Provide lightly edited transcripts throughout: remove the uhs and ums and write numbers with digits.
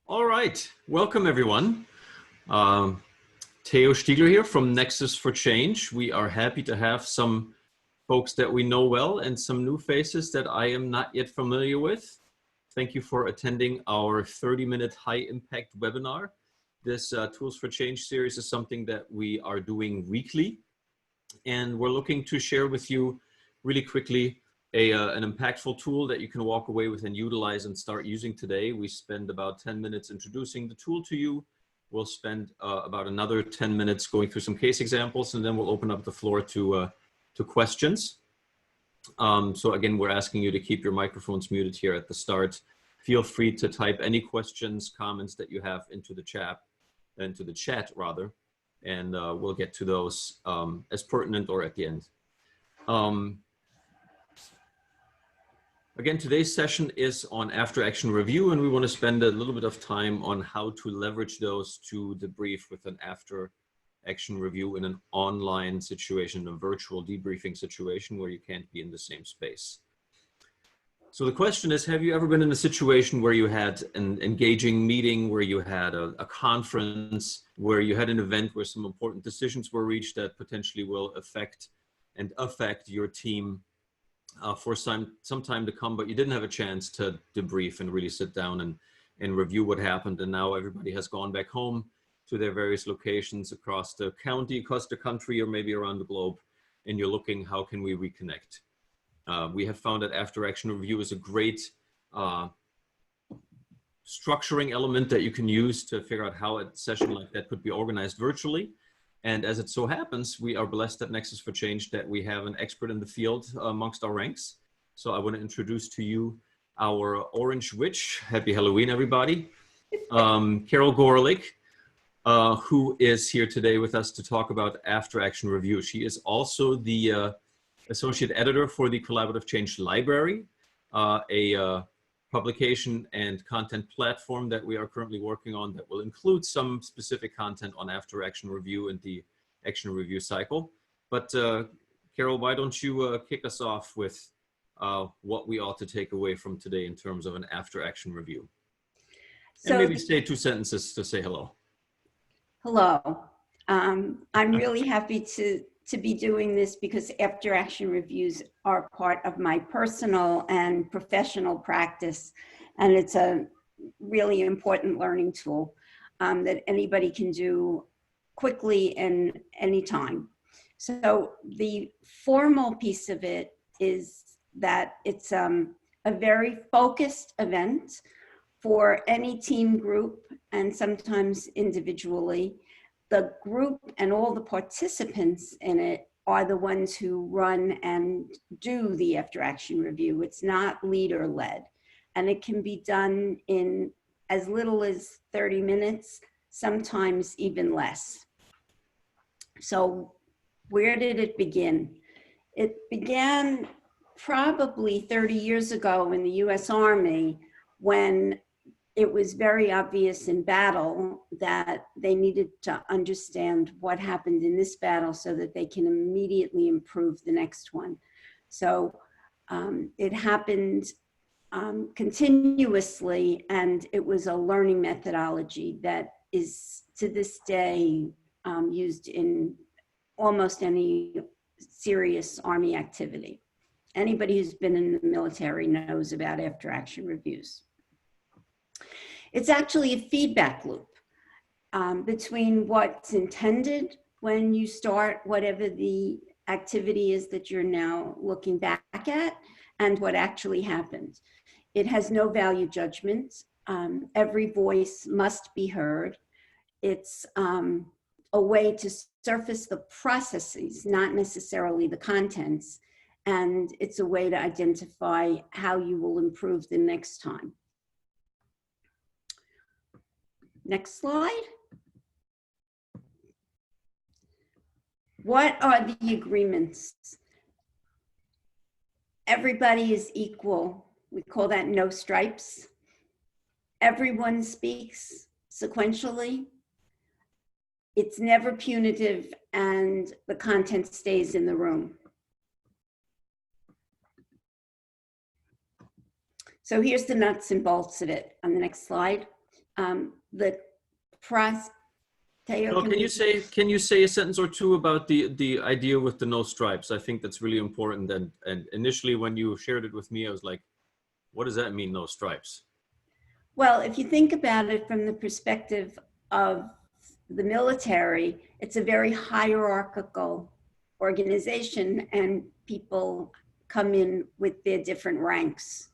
All right, welcome everyone. Theo Stiegler here from Nexus for Change. We are happy to have some folks that we know well and some new faces that I am not yet familiar with. Thank you for attending our 30-minute high-impact webinar. This Tools for Change series is something that we are doing weekly, and we're looking to share with you really quickly an impactful tool that you can walk away with and utilize and start using today. We spend about 10 minutes introducing the tool to you. We'll spend about another 10 minutes going through some case examples, and then we'll open up the floor to questions. So again, we're asking you to keep your microphones muted here at the start. Feel free to type any questions, comments that you have into the chat rather, and we'll get to those as pertinent or at the end. Again, today's session is on after action review, and we want to spend a little bit of time on how to leverage those to debrief with an after action review in an online situation, a virtual debriefing situation where you can't be in the same space. So the question is, have you ever been in a situation where you had an engaging meeting, where you had a conference, where you had an event where some important decisions were reached that potentially will affect your team for some time to come, but you didn't have a chance to debrief and really sit down and review what happened, and now everybody has gone back home to their various locations across the county, across the country, or maybe around the globe, and you're looking, how can we reconnect? We have found that after action review is a great structuring element that you can use to figure out how a session like that could be organized virtually. And as it so happens, we are blessed at Nexus for Change that we have an expert in the field amongst our ranks. So I want to introduce to you our Orange Witch. Happy Halloween, everybody. Carol Gorelick, who is here today with us to talk about after action review. She is also the associate editor for the Collaborative Change Library, a publication and content platform that we are currently working on that will include some specific content on after action review and the action review cycle. But Carol, why don't you kick us off with what we ought to take away from today in terms of an after action review? And maybe say 2 sentences to say hello. Hello. I'm really happy to be doing this because after action reviews are part of my personal and professional practice, and it's a really important learning tool that anybody can do quickly and anytime. So the formal piece of it is that it's a very focused event for any team group and sometimes individually. The group and all the participants in it are the ones who run and do the after action review. It's not leader led, and it can be done in as little as 30 minutes, sometimes even less. So where did it begin? It began probably 30 years ago in the US Army, when it was very obvious in battle that they needed to understand what happened in this battle so that they can immediately improve the next one. So it happened continuously, and it was a learning methodology that is to this day used in almost any serious Army activity. Anybody who's been in the military knows about after action reviews. It's actually a feedback loop between what's intended when you start whatever the activity is that you're now looking back at and what actually happened. It has no value judgment. Every voice must be heard. It's a way to surface the processes, not necessarily the contents. And it's a way to identify how you will improve the next time. Next slide. What are the agreements? Everybody is equal. We call that no stripes. Everyone speaks sequentially. It's never punitive, and the content stays in the room. So here's the nuts and bolts of it on the next slide. The process. No, can you say a sentence or two about the idea with the no stripes? I think that's really important. And initially when you shared it with me, I was like, what does that mean, no stripes? Well, if you think about it from the perspective of the military, it's a very hierarchical organization, and people come in with their different ranks.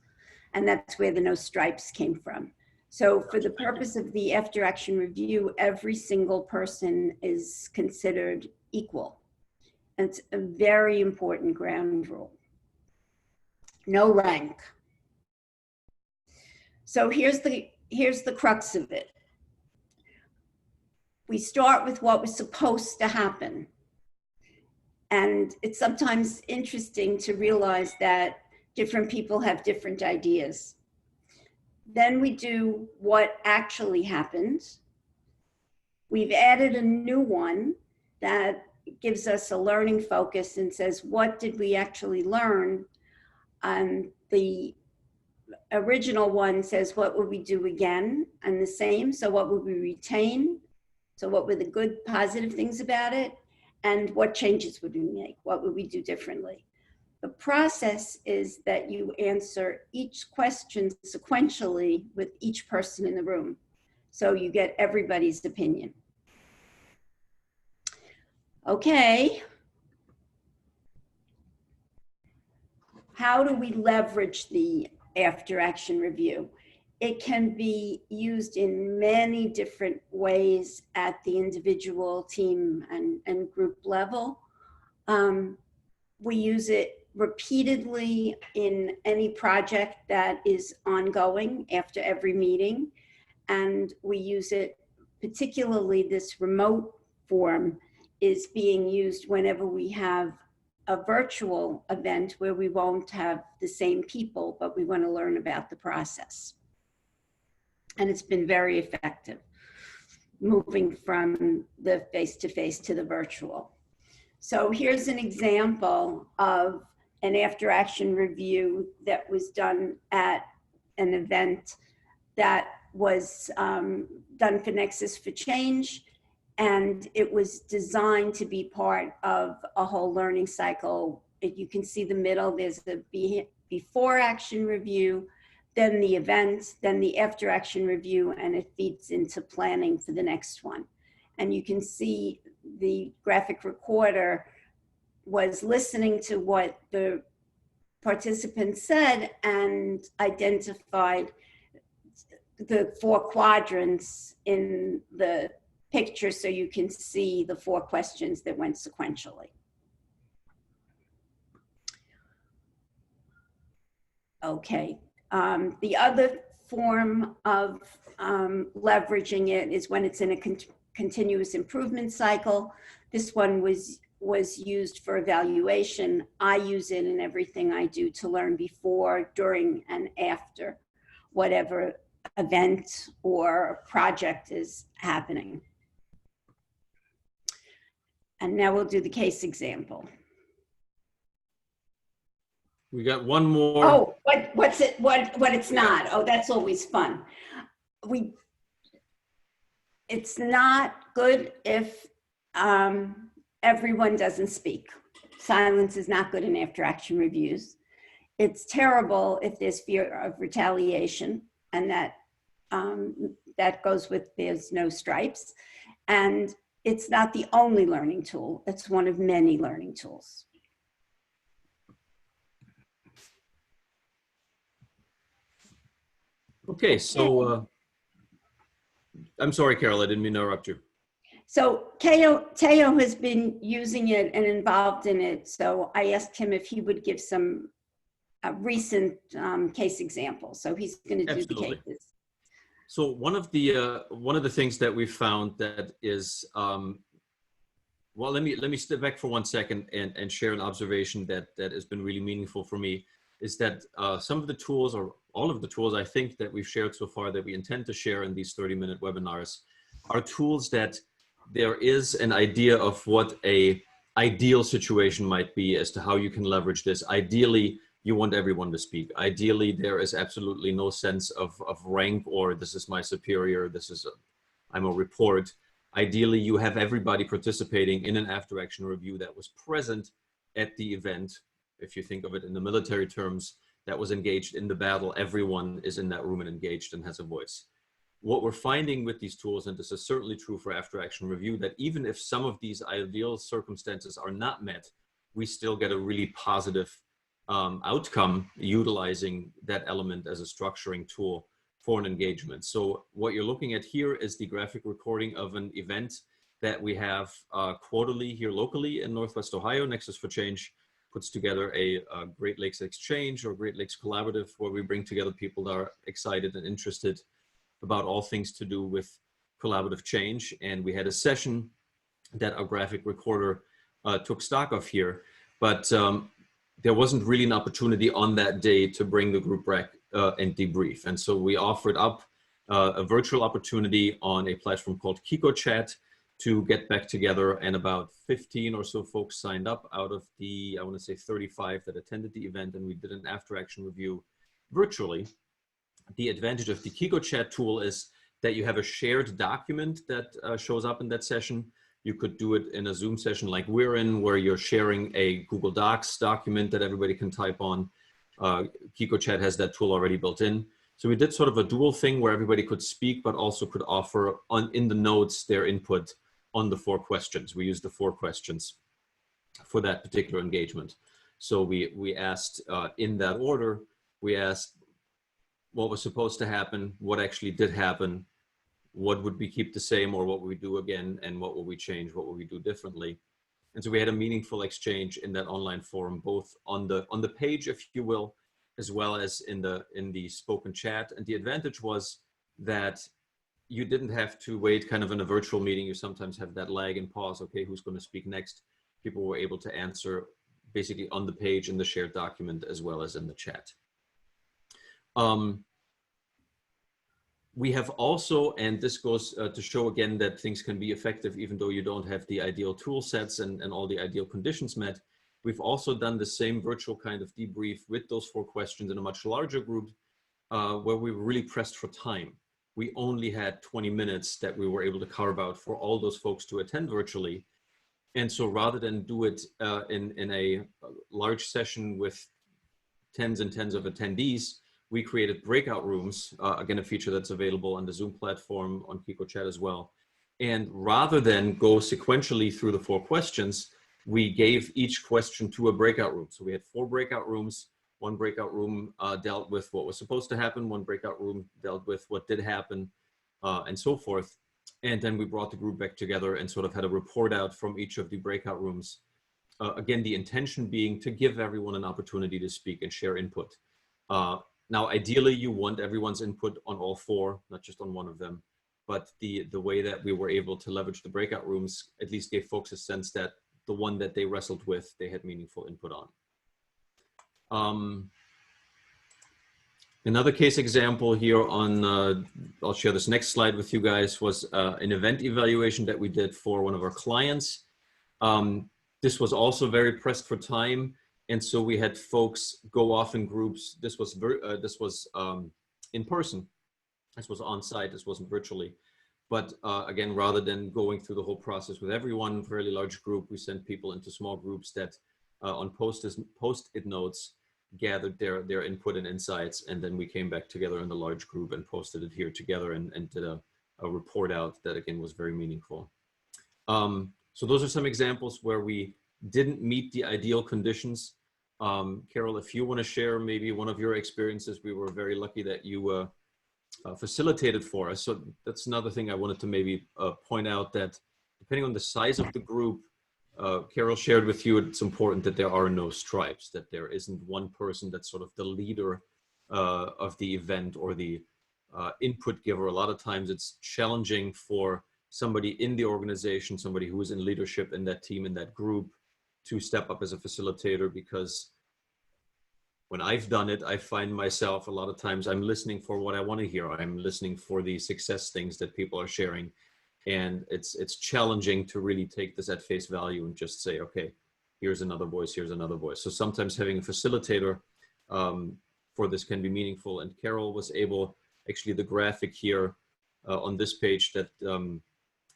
And that's where the no stripes came from. So for the purpose of the after action review, every single person is considered equal. And it's a very important ground rule. No rank. So here's the crux of it. We start with what was supposed to happen. And it's sometimes interesting to realize that different people have different ideas. Then we do what actually happened. We've added a new one that gives us a learning focus and says, what did we actually learn? The original one says, what would we do again? And the same, so what would we retain? So what were the good, positive things about it? And what changes would we make? What would we do differently? The process is that you answer each question sequentially with each person in the room. So you get everybody's opinion. Okay. How do we leverage the after action review? It can be used in many different ways at the individual, team, and group level. We use it repeatedly in any project that is ongoing after every meeting. And we use it, particularly this remote form is being used whenever we have a virtual event where we won't have the same people, but we want to learn about the process. And it's been very effective, moving from the face-to-face to the virtual. So here's an example of an after-action review that was done at an event that was done for Nexus for Change, and it was designed to be part of a whole learning cycle. You can see the middle, there's the before action review, then the event, then the after action review, and it feeds into planning for the next one. And you can see the graphic recorder was listening to what the participants said and identified the 4 quadrants in the picture so you can see the 4 questions that went sequentially. Okay, the other form of leveraging it is when it's in a continuous improvement cycle. This one was used for evaluation. I use it in everything I do to learn before, during, and after whatever event or project is happening. And now we'll do the case example. We got one more. Oh, what it's not. Oh, that's always fun. It's not good if everyone doesn't speak. Silence is not good in after action reviews. It's terrible if there's fear of retaliation, and that goes with there's no stripes. And it's not the only learning tool. It's one of many learning tools. Okay, so I'm sorry, Carol, I didn't mean to interrupt you. So Teo has been using it and involved in it. So I asked him if he would give some recent case examples. So he's going to do the cases. So one of the things that we found that is, well, let me step back for 1 second and share an observation that has been really meaningful for me, is that some of the tools, or all of the tools I think that we've shared so far that we intend to share in these 30-minute webinars are tools that there is an idea of what a ideal situation might be as to how you can leverage this. Ideally, you want everyone to speak. Ideally, there is absolutely no sense of rank or this is my superior, I'm a report. Ideally, you have everybody participating in an after action review that was present at the event. If you think of it in the military terms, that was engaged in the battle, everyone is in that room and engaged and has a voice. What we're finding with these tools, and this is certainly true for after action review, that even if some of these ideal circumstances are not met, we still get a really positive outcome utilizing that element as a structuring tool for an engagement. So what you're looking at here is the graphic recording of an event that we have quarterly here locally in Northwest Ohio. Nexus for Change puts together a Great Lakes Exchange or Great Lakes Collaborative, where we bring together people that are excited and interested about all things to do with collaborative change. And we had a session that our graphic recorder took stock of here, but there wasn't really an opportunity on that day to bring the group back and debrief. And so we offered up a virtual opportunity on a platform called Chat to get back together, and about 15 or so folks signed up out of the, I want to say 35 that attended the event, and we did an after action review virtually. The advantage of the Chat tool is that you have a shared document that shows up in that session. You could do it in a Zoom session like we're in, where you're sharing a Google Docs document that everybody can type on. Chat has that tool already built in. So we did sort of a dual thing where everybody could speak, but also could offer in the notes their input on the 4 questions. We used the 4 questions for that particular engagement. So we asked in that order, we asked what was supposed to happen, what actually did happen, what would we keep the same or what would we do again, and what will we change, what will we do differently. And so we had a meaningful exchange in that online forum, both on the page, if you will, as well as in the spoken chat. And the advantage was that you didn't have to wait kind of in a virtual meeting. You sometimes have that lag and pause, okay, who's going to speak next? People were able to answer basically on the page in the shared document as well as in the chat. We have also, and this goes to show again that things can be effective even though you don't have the ideal tool sets and all the ideal conditions met. We've also done the same virtual kind of debrief with those 4 questions in a much larger group where we were really pressed for time. We only had 20 minutes that we were able to carve out for all those folks to attend virtually. And so rather than do it in a large session with tens and tens of attendees, we created breakout rooms, again, a feature that's available on the Zoom platform, on Chat as well. And rather than go sequentially through the 4 questions, we gave each question to a breakout room. So we had 4 breakout rooms. One breakout room dealt with what was supposed to happen. One breakout room dealt with what did happen, and so forth. And then we brought the group back together and sort of had a report out from each of the breakout rooms. Again, the intention being to give everyone an opportunity to speak and share input. Now, ideally, you want everyone's input on all 4, not just on one of them. But the way that we were able to leverage the breakout rooms at least gave folks a sense that the one that they wrestled with, they had meaningful input on. Another case example here on, I'll share this next slide with you guys, was an event evaluation that we did for one of our clients. This was also very pressed for time. And so we had folks go off in groups. This was in person. This was on site. This wasn't virtually. But again, rather than going through the whole process with everyone, fairly large group, we sent people into small groups that on post-it notes gathered their input and insights. And then we came back together in the large group and posted it here together and did a report out that again was very meaningful. So those are some examples where we didn't meet the ideal conditions. Carol, if you want to share maybe one of your experiences, we were very lucky that you facilitated for us. So that's another thing I wanted to maybe point out, that depending on the size of the group, Carol shared with you, it's important that there are no stripes, that there isn't one person that's sort of the leader of the event or the input giver. A lot of times it's challenging for somebody in the organization, somebody who is in leadership in that team, in that group, to step up as a facilitator, because when I've done it, I find myself a lot of times I'm listening for what I want to hear. I'm listening for the success things that people are sharing. And it's challenging to really take this at face value and just say, okay, here's another voice, here's another voice. So sometimes having a facilitator for this can be meaningful. And Carol was able, actually the graphic here on this page that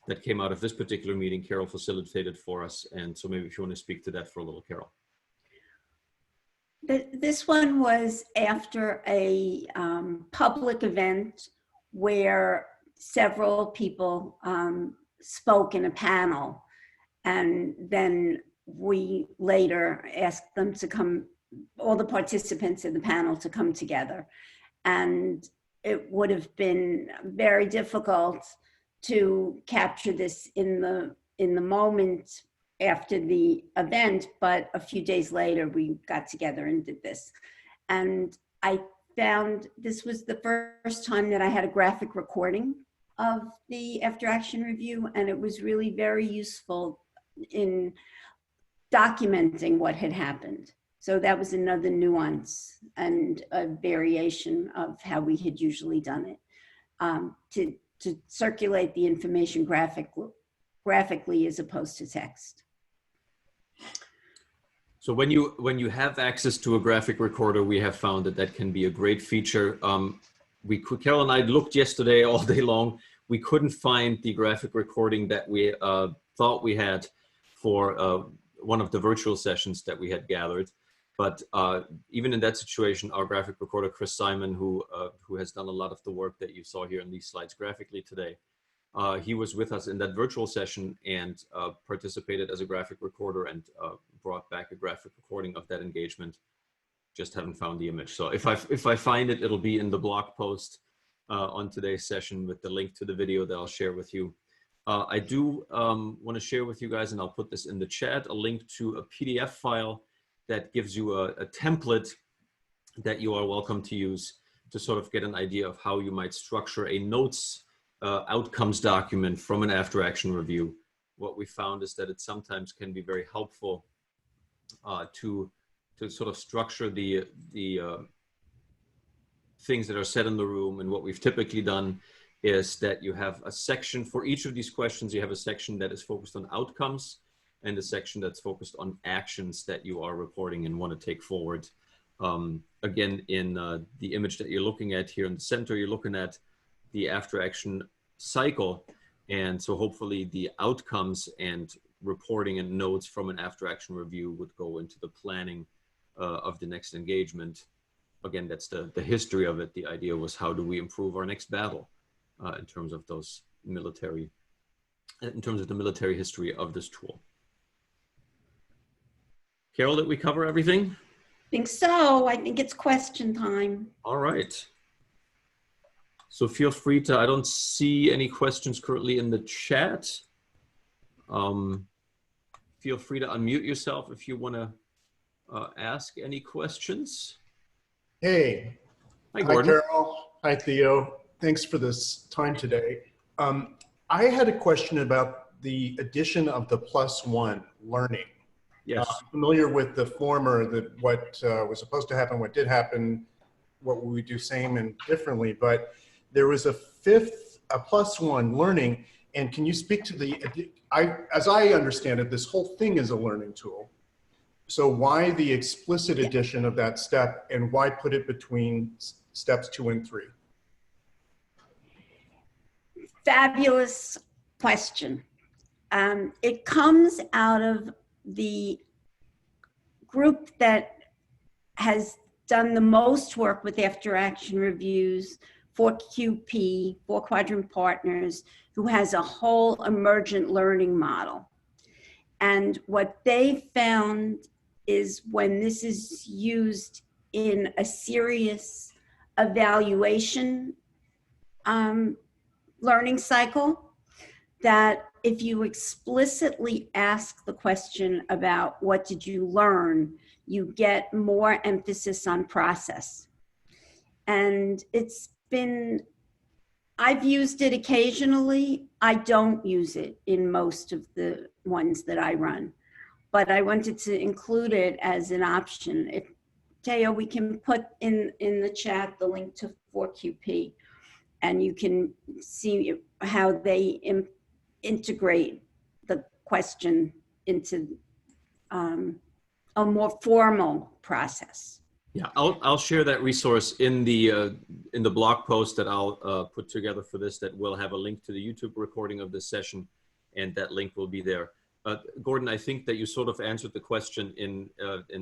that came out of this particular meeting, Carol facilitated for us. And so maybe if you want to speak to that for a little, Carol. This one was after a public event where several people spoke in a panel, and then we later asked them to come, all the participants in the panel to come together. And it would have been very difficult to capture this in the moment after the event, but a few days later we got together and did this. And I found this was the first time that I had a graphic recording of the after action review, and it was really very useful in documenting what had happened. So that was another nuance and a variation of how we had usually done it, to circulate the information graphically as opposed to text. So when you have access to a graphic recorder, we have found that that can be a great feature. Carol and I looked yesterday all day long. We couldn't find the graphic recording that we thought we had for one of the virtual sessions that we had gathered. But even in that situation, our graphic recorder, Chris Simon, who has done a lot of the work that you saw here in these slides graphically today, he was with us in that virtual session and participated as a graphic recorder and brought back a graphic recording of that engagement. Just haven't found the image. So if I find it, it'll be in the blog post on today's session with the link to the video that I'll share with you. I do want to share with you guys, and I'll put this in the chat, a link to a PDF file that gives you a template that you are welcome to use to sort of get an idea of how you might structure a notes outcomes document from an after action review. What we found is that it sometimes can be very helpful to sort of structure the things that are said in the room. And what we've typically done is that you have a section for each of these questions. You have a section that is focused on outcomes and a section that's focused on actions that you are reporting and want to take forward. Again, in the image that you're looking at here in the center, you're looking at the after action cycle. And so hopefully the outcomes and reporting and notes from an after action review would go into the planning of the next engagement. Again, that's the history of it. The idea was, how do we improve our next battle in terms of those military, in terms of the military history of this tool. Carol, did we cover everything? I think so. I think it's question time. All right. So feel free to, I don't see any questions currently in the chat. Feel free to unmute yourself if you want to ask any questions. Hey. Hi, Gordon. Hi, Carol. Hi, Theo. Thanks for this time today. I had a question about the addition of the +1 learning. Yes. I'm familiar with the former, what was supposed to happen, what did happen, what would we do same and differently, but there was a +1 learning. And can you speak to as I understand it, this whole thing is a learning tool. So why the explicit addition of that step, and why put it between steps 2 and 3? Fabulous question. It comes out of the group that has done the most work with after action reviews, 4QP, 4 Quadrant Partners, who has a whole emergent learning model. And what they found is when this is used in a serious evaluation learning cycle, that if you explicitly ask the question about what did you learn, you get more emphasis on process. And I've used it occasionally. I don't use it in most of the ones that I run, but I wanted to include it as an option. Teo, we can put in the chat the link to 4QP, and you can see how they integrate the question into a more formal process. Yeah, I'll share that resource in the blog post that I'll put together for this, that will have a link to the YouTube recording of this session, and that link will be there. Gordon, I think that you sort of answered the question in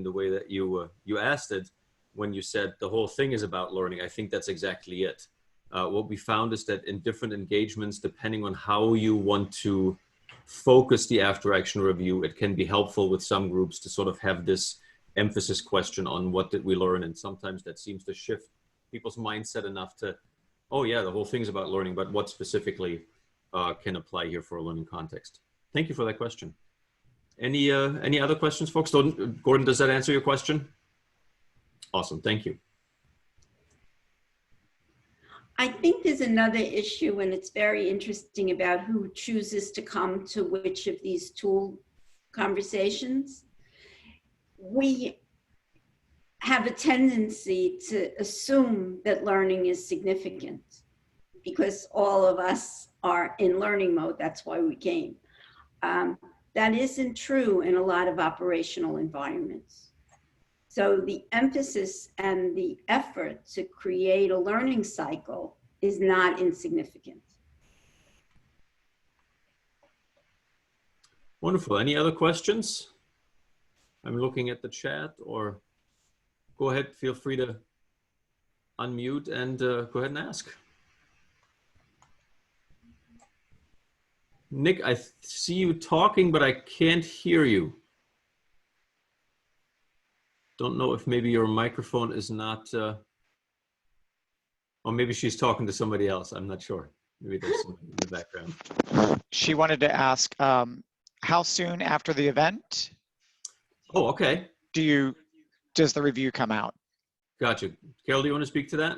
the way that you asked it when you said the whole thing is about learning. I think that's exactly it. What we found is that in different engagements, depending on how you want to focus the after action review, it can be helpful with some groups to sort of have this emphasis question on what did we learn, and sometimes that seems to shift people's mindset enough to, oh yeah, the whole thing's about learning, but what specifically can apply here for a learning context? Thank you for that question. Any other questions, folks? Gordon, does that answer your question? Awesome, thank you. I think there's another issue, and it's very interesting, about who chooses to come to which of these tool conversations. We have a tendency to assume that learning is significant because all of us are in learning mode. That's why we came. That isn't true in a lot of operational environments. So the emphasis and the effort to create a learning cycle is not insignificant. Wonderful. Any other questions? I'm looking at the chat, or go ahead, feel free to unmute and go ahead and ask. Nick, I see you talking, but I can't hear you. Don't know if maybe your microphone is not, or maybe she's talking to somebody else. I'm not sure. Maybe there's somebody in the background. She wanted to ask, how soon after the event? Oh, okay. Does the review come out? Gotcha. Carol, do you want to speak to that?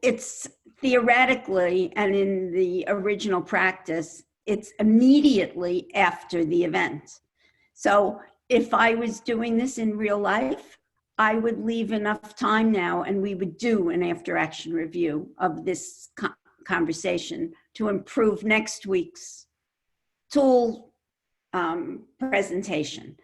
It's theoretically, and in the original practice, it's immediately after the event. So if I was doing this in real life, I would leave enough time now, and we would do an after action review of this conversation to improve next week's tool presentation.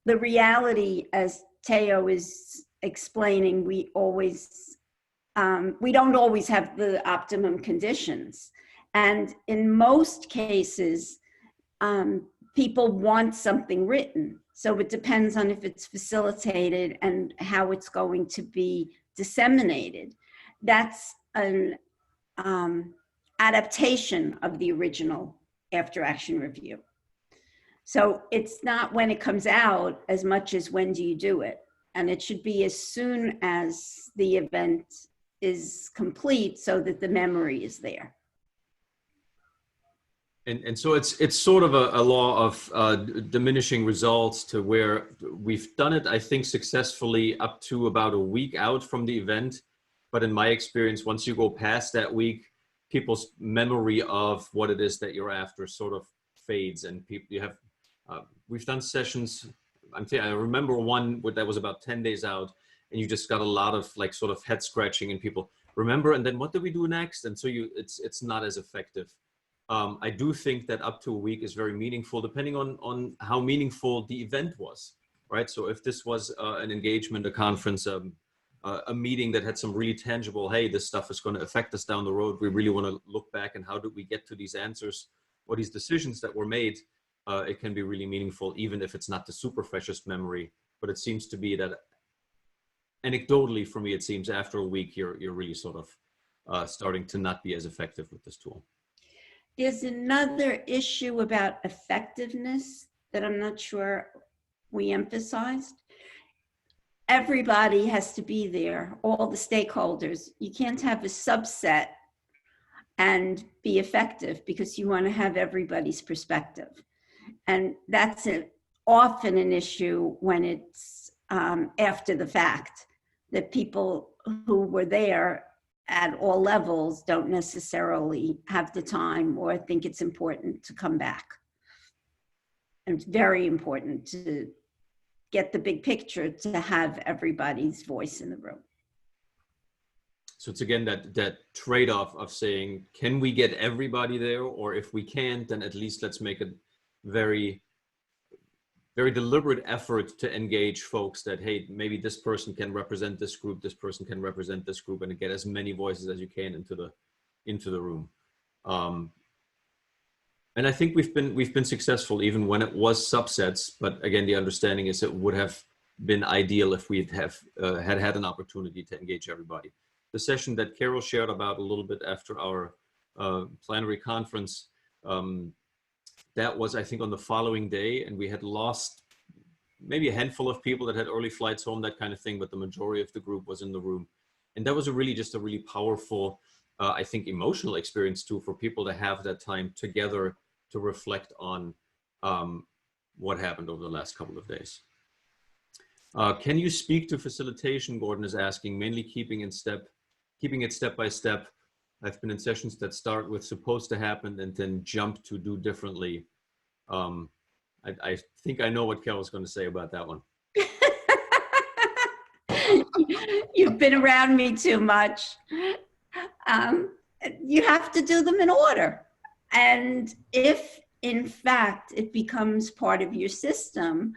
The reality, as Teo is explaining, we don't always have the optimum conditions. And in most cases, people want something written. So it depends on if it's facilitated and how it's going to be disseminated. That's an adaptation of the original after action review. So it's not when it comes out as much as when do you do it. And it should be as soon as the event is complete so that the memory is there. And so it's sort of a law of diminishing results, to where we've done it, I think, successfully up to about a week out from the event. But in my experience, once you go past that week, people's memory of what it is that you're after sort of fades, and we've done sessions. I remember one that was about 10 days out, and you just got a lot of like sort of head scratching, and people remember, and then what do we do next? And so it's not as effective. I do think that up to a week is very meaningful, depending on how meaningful the event was, right? So if this was an engagement, a conference, a meeting that had some really tangible, hey, this stuff is going to affect us down the road. We really want to look back and how did we get to these answers or these decisions that were made. It can be really meaningful, even if it's not the super freshest memory. But it seems to be that, anecdotally for me, it seems after a week, you're really sort of starting to not be as effective with this tool. There's another issue about effectiveness that I'm not sure we emphasized. Everybody has to be there, all the stakeholders. You can't have a subset and be effective because you want to have everybody's perspective. And that's often an issue when it's after the fact, that people who were there at all levels don't necessarily have the time or think it's important to come back. And it's very important to get the big picture, to have everybody's voice in the room. So it's again that trade-off of saying, can we get everybody there? Or if we can't, then at least let's make it very very deliberate effort to engage folks that, hey, maybe this person can represent this group, this person can represent this group, and get as many voices as you can into the room. And I think we've been successful even when it was subsets. But again, the understanding is it would have been ideal if we'd have had an opportunity to engage everybody. The session that Carol shared about a little bit after our plenary conference, that was, I think, on the following day, and we had lost maybe a handful of people that had early flights home, that kind of thing, but the majority of the group was in the room. And that was just a really powerful, I think, emotional experience too, for people to have that time together to reflect on what happened over the last couple of days. Can you speak to facilitation, Gordon is asking, mainly keeping it step by step. I've been in sessions that start with supposed to happen and then jump to do differently. I think I know what Carol's going to say about that one. You've been around me too much. You have to do them in order. And if, in fact, it becomes part of your system,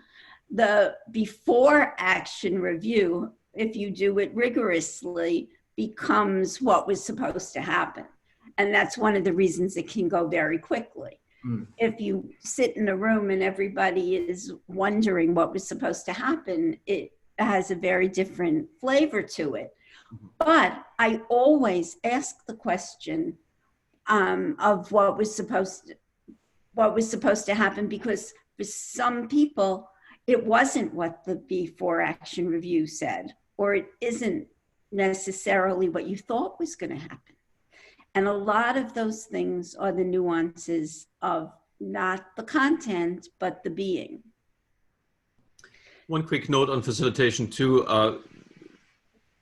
the before action review, if you do it rigorously, becomes what was supposed to happen. And that's one of the reasons it can go very quickly. If you sit in a room and everybody is wondering what was supposed to happen, it has a very different flavor to it. But I always ask the question of what was supposed to happen, because for some people, it wasn't what the before action review said, or it isn't necessarily what you thought was going to happen. And a lot of those things are the nuances of not the content, but the being. One quick note on facilitation too.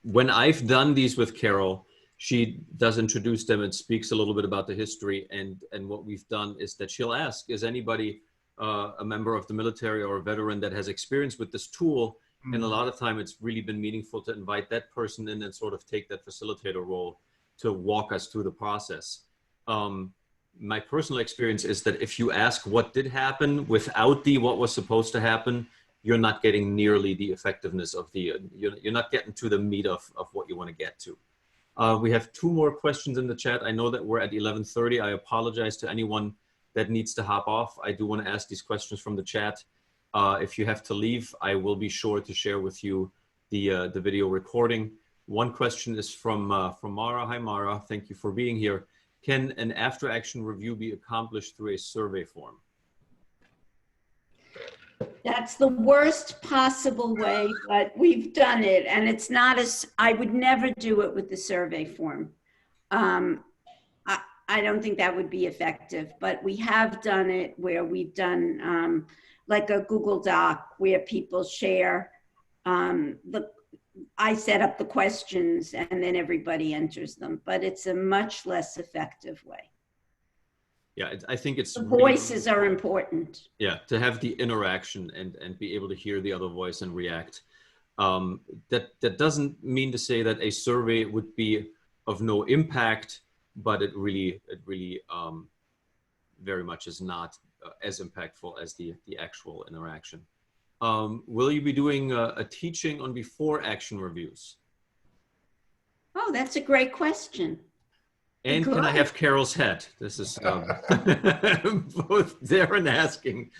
When I've done these with Carol, she does introduce them and speaks a little bit about the history. And what we've done is that she'll ask, is anybody a member of the military or a veteran that has experience with this tool? And a lot of time it's really been meaningful to invite that person in and sort of take that facilitator role to walk us through the process. My personal experience is that if you ask what did happen without the what was supposed to happen, you're not getting nearly the effectiveness of the, you're not getting to the meat of what you want to get to. We have 2 more questions in the chat. I know that we're at 11:30. I apologize to anyone that needs to hop off. I do want to ask these questions from the chat. If you have to leave, I will be sure to share with you the video recording. One question is from Mara. Hi, Mara. Thank you for being here. Can an after-action review be accomplished through a survey form? That's the worst possible way, but we've done it, and it's not as, I would never do it with the survey form. I don't think that would be effective, but we have done it where we've done like a Google Doc where people share. I set up the questions and then everybody enters them, but it's a much less effective way. Yeah, I think it's the voices are important. Yeah, to have the interaction and be able to hear the other voice and react. That doesn't mean to say that a survey would be of no impact, but it really very much is not as impactful as the actual interaction. Will you be doing a teaching on before action reviews? Oh, that's a great question. And can I have Carol's hat? This is both Darren asking.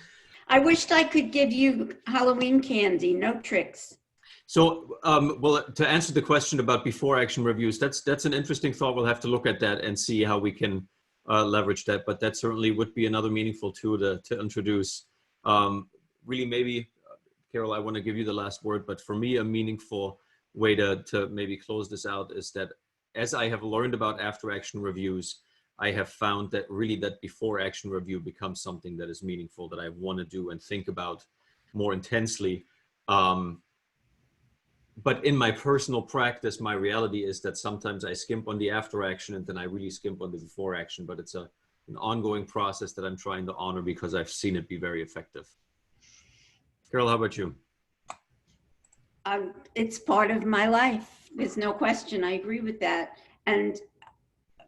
I wished I could give you Halloween candy, no tricks. So, well, to answer the question about before action reviews, that's an interesting thought. We'll have to look at that and see how we can leverage that. But that certainly would be another meaningful tool to introduce. Really, maybe, Carol, I want to give you the last word. But for me, a meaningful way to maybe close this out is that as I have learned about after action reviews, I have found that really that before action review becomes something that is meaningful, that I want to do and think about more intensely. But in my personal practice, my reality is that sometimes I skimp on the after action and then I really skimp on the before action, but it's an ongoing process that I'm trying to honor because I've seen it be very effective. Carol, how about you? It's part of my life. There's no question. I agree with that. And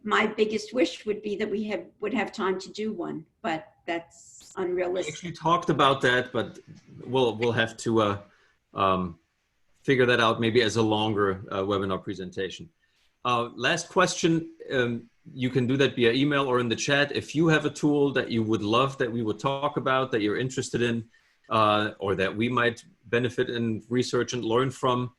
my biggest wish would be that we would have time to do one, but that's We unrealistic. actually talked about that, but we'll have to figure that out maybe as a longer webinar presentation. Last question, you can do that via email or in the chat. If you have a tool that you would love that we would talk about, that you're interested in, or that we might benefit and research and learn from,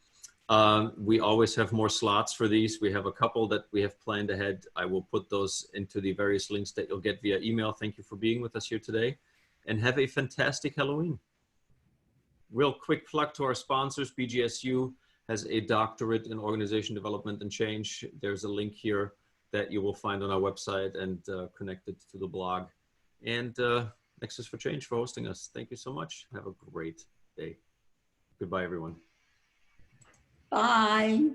we always have more slots for these. We have a couple that we have planned ahead. I will put those into the various links that you'll get via email. Thank you for being with us here today, and have a fantastic Halloween. Real quick plug to our sponsors. BGSU has a doctorate in organization development and change. There's a link here that you will find on our website and connected to the blog. And Nexus for Change for hosting us. Thank you so much. Have a great day. Goodbye, everyone. Bye.